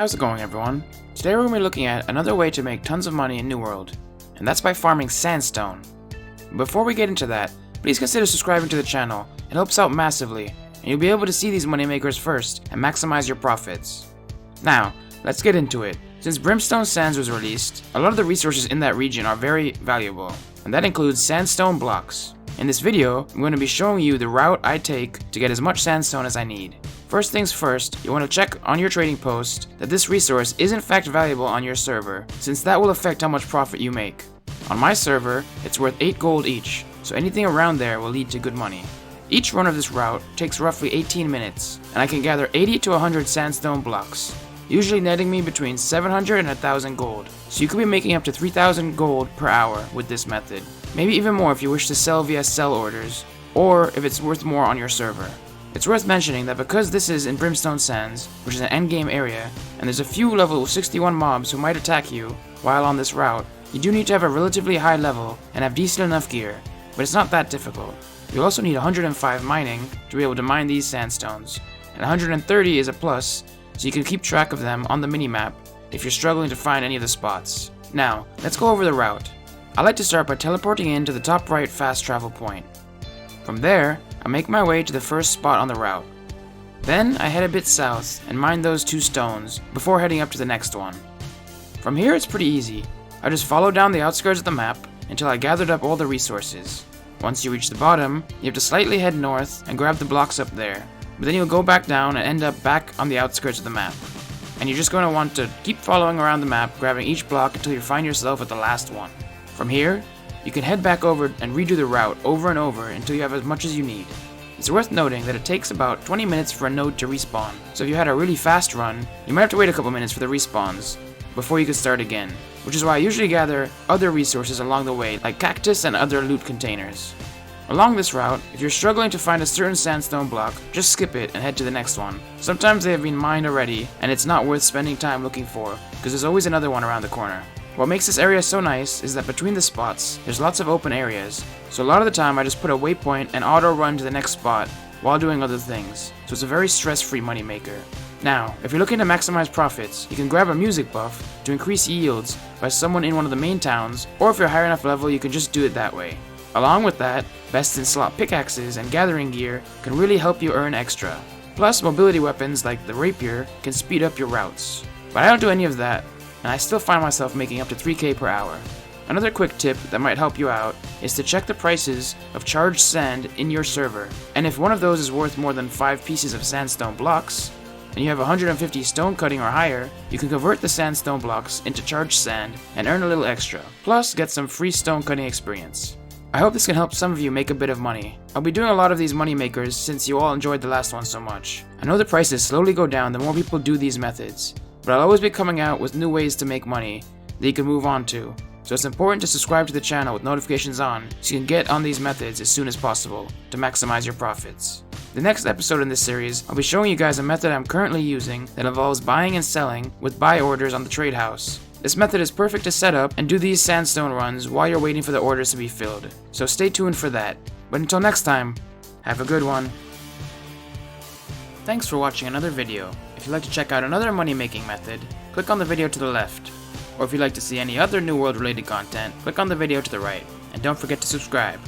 How's it going, everyone? Today we're going to be looking at another way to make tons of money in New World, and that's by farming sandstone. Before we get into that, please consider subscribing to the channel. It helps out massively, and you'll be able to see these money makers first and maximize your profits. Now, let's get into it. Since Brimstone Sands was released, a lot of the resources in that region are very valuable, and that includes Sandstone Blocks. In this video, I'm going to be showing you the route I take to get as much sandstone as I need. First things first, you want to check on your trading post that this resource is in fact valuable on your server, since that will affect how much profit you make. On my server, it's worth 8 gold each, so anything around there will lead to good money. Each run of this route takes roughly 18 minutes, and I can gather 80 to 100 sandstone blocks, usually netting me between 700 and 1000 gold, so you could be making up to 3000 gold per hour with this method. Maybe even more if you wish to sell via sell orders, or if it's worth more on your server. It's worth mentioning that because this is in Brimstone Sands, which is an endgame area, and there's a few level 61 mobs who might attack you while on this route, you do need to have a relatively high level and have decent enough gear, but it's not that difficult. You'll also need 105 mining to be able to mine these sandstones, and 130 is a plus, so you can keep track of them on the minimap if you're struggling to find any of the spots. Now, let's go over the route. I like to start by teleporting in to the top right fast travel point. From there, I make my way to the first spot on the route. Then I head a bit south and mine those 2 stones before heading up to the next one. From here it's pretty easy. I just follow down the outskirts of the map until I gathered up all the resources. Once you reach the bottom, you have to slightly head north and grab the blocks up there, but then you'll go back down and end up back on the outskirts of the map. And you're just going to want to keep following around the map, grabbing each block until you find yourself at the last one. From here, you can head back over and redo the route over and over until you have as much as you need. It's worth noting that it takes about 20 minutes for a node to respawn, so if you had a really fast run, you might have to wait a couple minutes for the respawns before you can start again, which is why I usually gather other resources along the way, like cactus and other loot containers. Along this route, if you're struggling to find a certain sandstone block, just skip it and head to the next one. Sometimes they have been mined already, and it's not worth spending time looking for, because there's always another one around the corner. What makes this area so nice is that between the spots, there's lots of open areas, so a lot of the time I just put a waypoint and auto run to the next spot while doing other things, so it's a very stress-free moneymaker. Now, if you're looking to maximize profits, you can grab a music buff to increase yields by someone in one of the main towns, or if you're high enough level you can just do it that way. Along with that, best in slot pickaxes and gathering gear can really help you earn extra. Plus, mobility weapons like the rapier can speed up your routes. But I don't do any of that, and I still find myself making up to 3k per hour. Another quick tip that might help you out is to check the prices of charged sand in your server, and if one of those is worth more than 5 pieces of sandstone blocks, and you have 150 stone cutting or higher, you can convert the sandstone blocks into charged sand and earn a little extra, plus get some free stone cutting experience. I hope this can help some of you make a bit of money. I'll be doing a lot of these money makers since you all enjoyed the last one so much. I know the prices slowly go down the more people do these methods, but I'll always be coming out with new ways to make money that you can move on to, so it's important to subscribe to the channel with notifications on so you can get on these methods as soon as possible to maximize your profits. The next episode in this series, I'll be showing you guys a method I'm currently using that involves buying and selling with buy orders on the trade house. This method is perfect to set up and do these sandstone runs while you're waiting for the orders to be filled, so stay tuned for that. But until next time, have a good one. Thanks for watching another video. If you'd like to check out another money-making method, click on the video to the left. Or if you'd like to see any other New World related content, click on the video to the right. And don't forget to subscribe.